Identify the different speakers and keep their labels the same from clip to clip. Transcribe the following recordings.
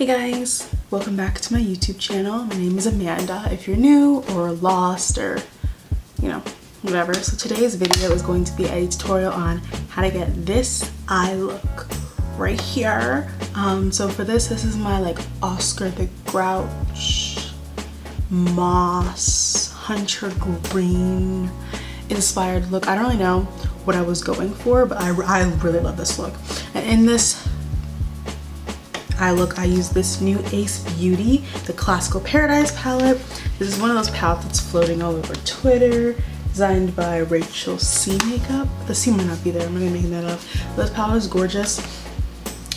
Speaker 1: Hey guys, welcome back to my YouTube channel. My name is Amanda if you're new or lost or whatever. So today's video is going to be a tutorial on how to get this eye look right here. So for this is my Oscar the Grouch moss hunter green inspired look. I don't really know what I was going for, but I really love this look. And in this eye look, I use this new Ace Beauty, the Classical Paradise palette. This is one of those palettes that's floating all over Twitter, designed by Rachel C Makeup. The C might not be there, I'm not gonna make that up. But this palette is gorgeous.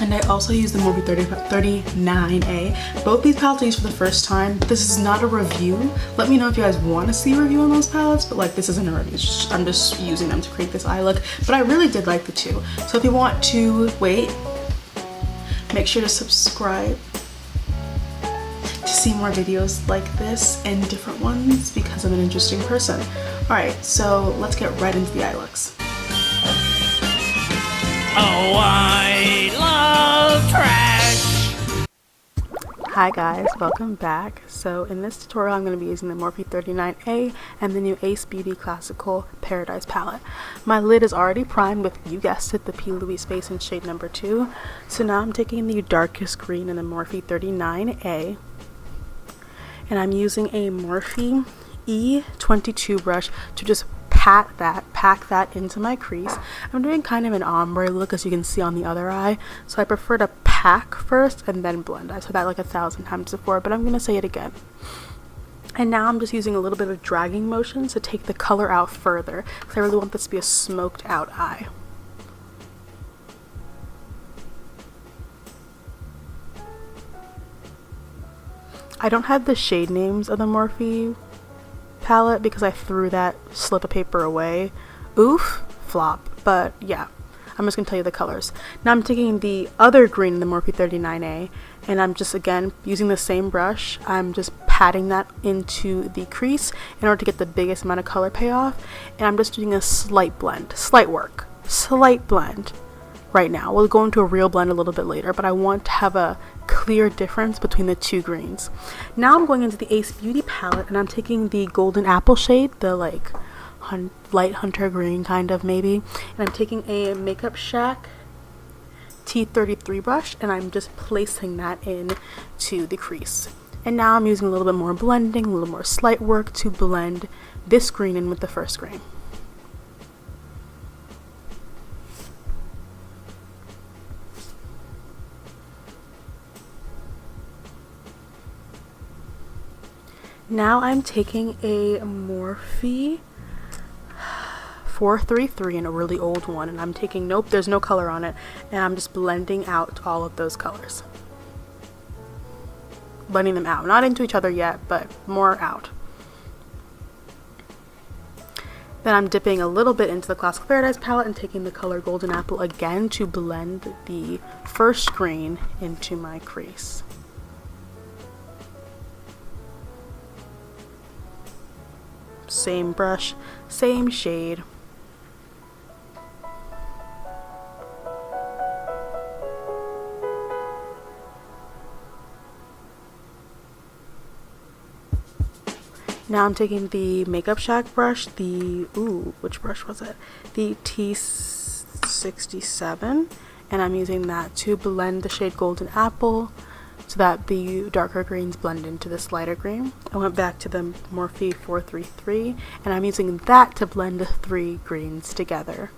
Speaker 1: And I also use the Morphe 39A. Both these palettes I used for the first time. This is not a review. Let me know if you guys want to see a review on those palettes, but this isn't a review. I'm just using them to create this eye look. But I really did like the two. So if you want to wait, make sure to subscribe to see more videos like this and different ones because I'm an interesting person. Alright, so let's get right into the eye looks.
Speaker 2: Oh, I love trash!
Speaker 1: Hi guys, welcome back. So in this tutorial I'm going to be using the Morphe 39A and the new Ace Beauty Classical Paradise palette. My lid is already primed with, you guessed it, the P. Louise Face in shade number 2. So now I'm taking the darkest green in the Morphe 39A and I'm using a Morphe E22 brush to just pack that into my crease. I'm doing kind of an ombre look, as you can see on the other eye, so I prefer to pack first and then blend. I said that 1,000 times before, but I'm gonna say it again. And now I'm just using a little bit of dragging motion to take the color out further, because I really want this to be a smoked out eye. I don't have the shade names of the Morphe palette because I threw that slip of paper away. Oof, flop. But yeah, I'm just gonna tell you the colors. Now I'm taking the other green in the Morphe 39A and I'm just again using the same brush. I'm just patting that into the crease in order to get the biggest amount of color payoff, and I'm just doing a slight blend, slight blend right now. We'll go into a real blend a little bit later, but I want to have a clear difference between the two greens. Now I'm going into the Ace Beauty palette and I'm taking the golden apple shade, the light hunter green kind of maybe, and I'm taking a Makeup Shack T33 brush and I'm just placing that in to the crease. And now I'm using a little bit more blending, a little more slight work to blend this green in with the first green. Now I'm taking a Morphe 433 and a really old one, and I'm taking, nope, there's no color on it, and I'm just blending out all of those colors. Blending them out, not into each other yet, but more out. Then I'm dipping a little bit into the Classical Paradise palette and taking the color Golden Apple again to blend the first green into my crease. Same brush, same shade. Now I'm taking the Makeup Shack brush, which brush was it? The T67, and I'm using that to blend the shade Golden Apple so that the darker greens blend into this lighter green. I went back to the Morphe 433 and I'm using that to blend the three greens together.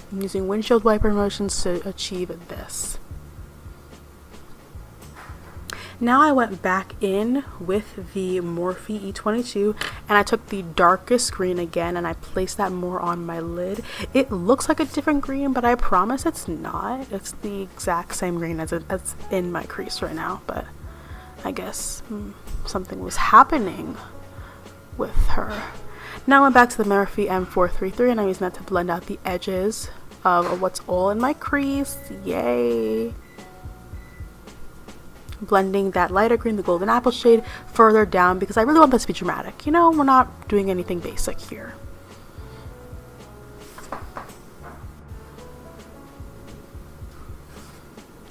Speaker 1: I'm using windshield wiper motions to achieve this. Now I went back in with the Morphe E22 and I took the darkest green again and I placed that more on my lid. It looks like a different green, but I promise it's not. It's the exact same green as in my crease right now, but I guess something was happening with her. Now I went back to the Morphe M433 and I'm using that to blend out the edges of what's all in my crease. Yay! Blending that lighter green, the Golden Apple shade, further down because I really want this to be dramatic. We're not doing anything basic here.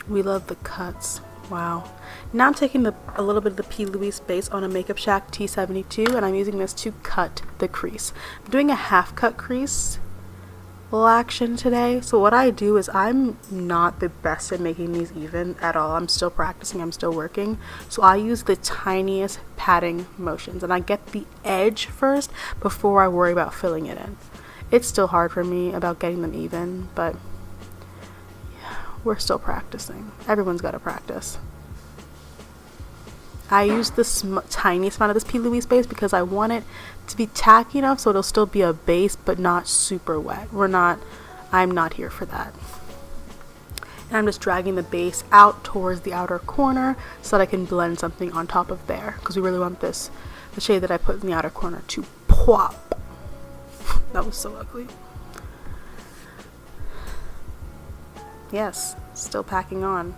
Speaker 1: We love the cuts. Wow. Now I'm taking a little bit of the P. Louise base on a Makeup Shack T72, and I'm using this to cut the crease. I'm doing a half cut crease action today. So what I do is, I'm not the best at making these even at all. I'm still practicing, I'm still working. So I use the tiniest patting motions, and I get the edge first before I worry about filling it in. It's still hard for me about getting them even, but yeah, we're still practicing. Everyone's got to practice. I use this tiniest amount of this P. Louise base because I want it to be tacky enough so it'll still be a base but not super wet. I'm not here for that. And I'm just dragging the base out towards the outer corner so that I can blend something on top of there, because we really want the shade that I put in the outer corner to pop. That was so ugly. Yes, still packing on.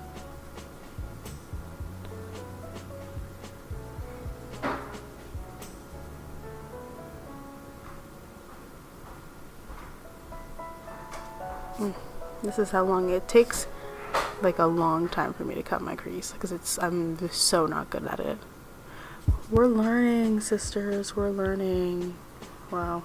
Speaker 1: This is how long it takes, like a long time for me to cut my crease, because I'm just so not good at it. We're learning, sisters, we're learning. Wow.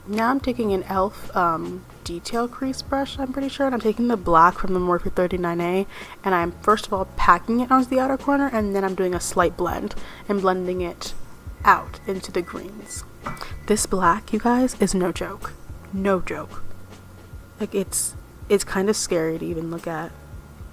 Speaker 1: Now I'm taking an e.l.f. Detail crease brush, I'm pretty sure, and I'm taking the black from the Morphe 39A, and I'm first of all packing it onto the outer corner, and then I'm doing a slight blend and blending it out into the greens. This black, you guys, is no joke. No joke. Like, it's kind of scary to even look at.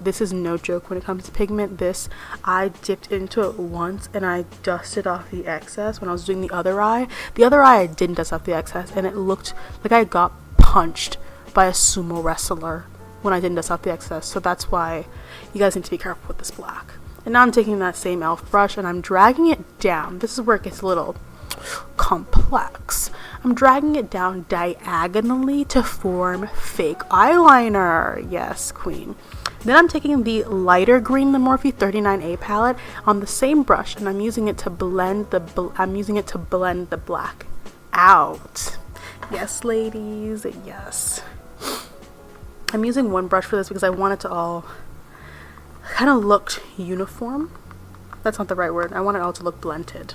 Speaker 1: This is no joke when it comes to pigment. This, I dipped into it once and I dusted off the excess when I was doing the other eye. The other eye I didn't dust off the excess, and it looked like I got punched by a sumo wrestler when I didn't dust off the excess. So that's why you guys need to be careful with this black. And now I'm taking that same e.l.f. brush and I'm dragging it down. This is where it gets a little complex. I'm dragging it down diagonally to form fake eyeliner. Yes, queen. Then I'm taking the lighter green, the Morphe 39A palette, on the same brush, and I'm using it to blend the black out. Yes, ladies, yes. I'm using one brush for this because I want it to all kind of look uniform. That's not the right word. I want it all to look blended.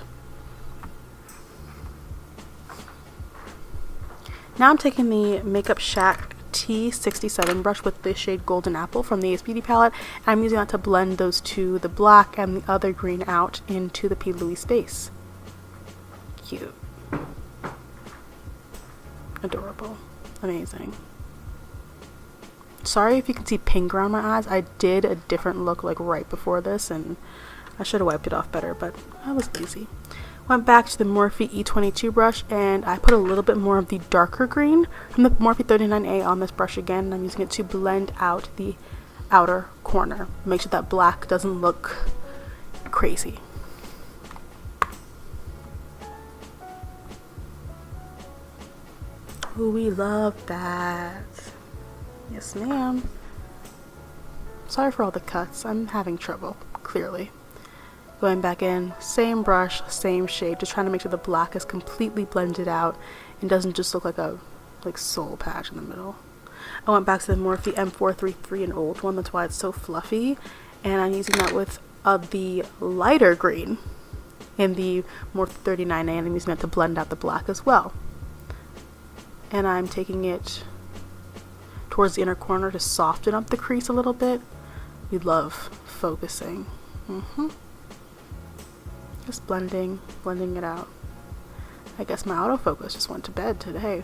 Speaker 1: Now I'm taking the Makeup Shack T67 brush with the shade Golden Apple from the Ace Beauty palette, and I'm using that to blend those two, the black and the other green, out into the P. Louise base. Cute. Adorable. Amazing. Sorry if you can see pink around my eyes. I did a different look like right before this, and I should have wiped it off better, but I was lazy. Went back to the Morphe E22 brush, and I put a little bit more of the darker green from the Morphe 39A on this brush again, and I'm using it to blend out the outer corner. Make sure that black doesn't look crazy. Ooh, we love that. Yes, ma'am. Sorry for all the cuts. I'm having trouble, clearly. Going back in, same brush, same shade, just trying to make sure the black is completely blended out and doesn't just look like a soul patch in the middle. I went back to the Morphe M433, an old one, that's why it's so fluffy, and I'm using that with the lighter green in the Morphe 39A, and I'm using that to blend out the black as well. And I'm taking it towards the inner corner to soften up the crease a little bit. We love focusing. Just blending it out. I guess my autofocus just went to bed today.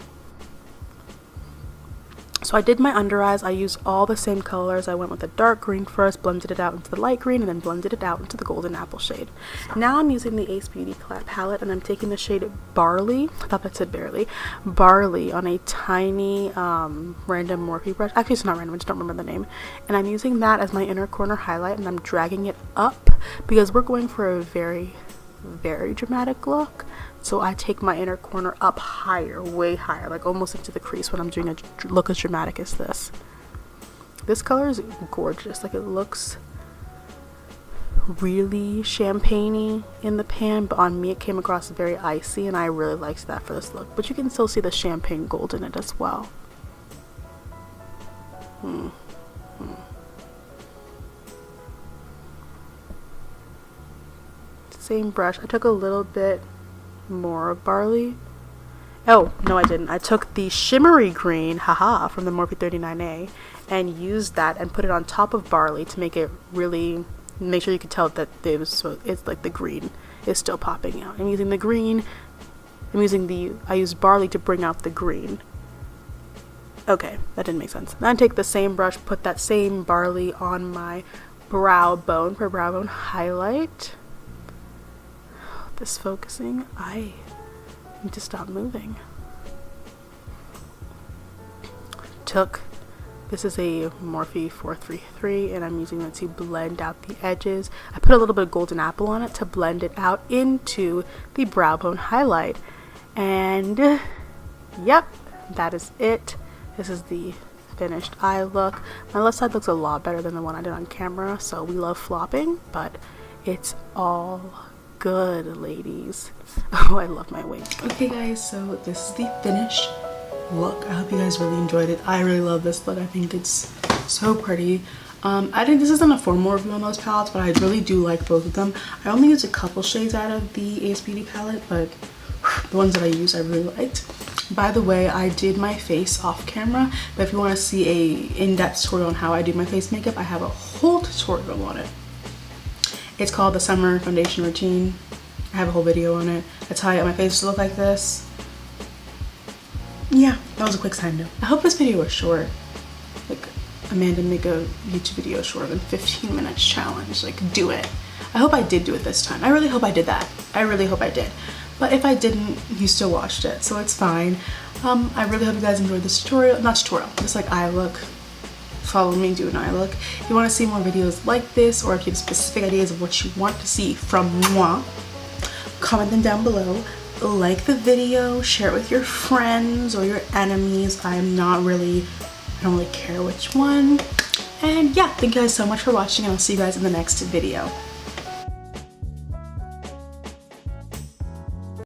Speaker 1: So I did my under eyes. I used all the same colors. I went with the dark green first, blended it out into the light green, and then blended it out into the Golden Apple shade. Now I'm using the Ace Beauty palette, and I'm taking the shade Barley. I thought that said Barely. Barley on a tiny random Morphe brush. Actually, it's not random. I just don't remember the name. And I'm using that as my inner corner highlight, and I'm dragging it up because we're going for a very, very dramatic look. So I take my inner corner up higher, way higher, like almost into the crease when I'm doing a look as dramatic as this. This color is gorgeous. Like, it looks really champagne-y in the pan, but on me it came across very icy, and I really liked that for this look. But you can still see the champagne gold in it as well. Same brush. I took a little bit more of barley. Oh, no I didn't. I took the shimmery green, haha, from the Morphe 39A and used that and put it on top of barley to make it really, make sure you could tell that it's like the green is still popping out. I'm using the green, I used barley to bring out the green. Okay, that didn't make sense. Then I take the same brush, put that same barley on my brow bone for brow bone highlight. This focusing, I need to stop moving. This is a Morphe 433 and I'm using it to blend out the edges. I put a little bit of golden apple on it to blend it out into the brow bone highlight. And yep, that is it. This is the finished eye look. My left side looks a lot better than the one I did on camera, so we love flopping, but it's all good, ladies. Oh, I love my wig. Okay guys, so this is the finished look. I hope you guys really enjoyed it. I really love this look. I think it's so pretty. I think this isn't a formal review on those palettes, but I really do like both of them. I only used a couple shades out of the Ace Beauty palette, but the ones that I used I really liked. By the way, I did my face off camera, but if you want to see a in-depth tutorial on how I do my face makeup, I have a whole tutorial on it. It's called the Summer Foundation Routine. I have a whole video on it. That's how I got my face to look like this. Yeah, that was a quick side note. I hope this video was short. Like, Amanda, make a YouTube video shorter than 15 minutes challenge. Like, do it. I hope I did do it this time. I really hope I did that. I really hope I did. But if I didn't, you still watched it, so it's fine. I really hope you guys enjoyed this tutorial. Not tutorial, just like eye look. Follow me, do an eye look. If you want to see more videos like this, or if you have specific ideas of what you want to see from moi, comment them down below. Like the video, share it with your friends or your enemies. I don't really care which one. And yeah, thank you guys so much for watching, and I'll see you guys in the next video.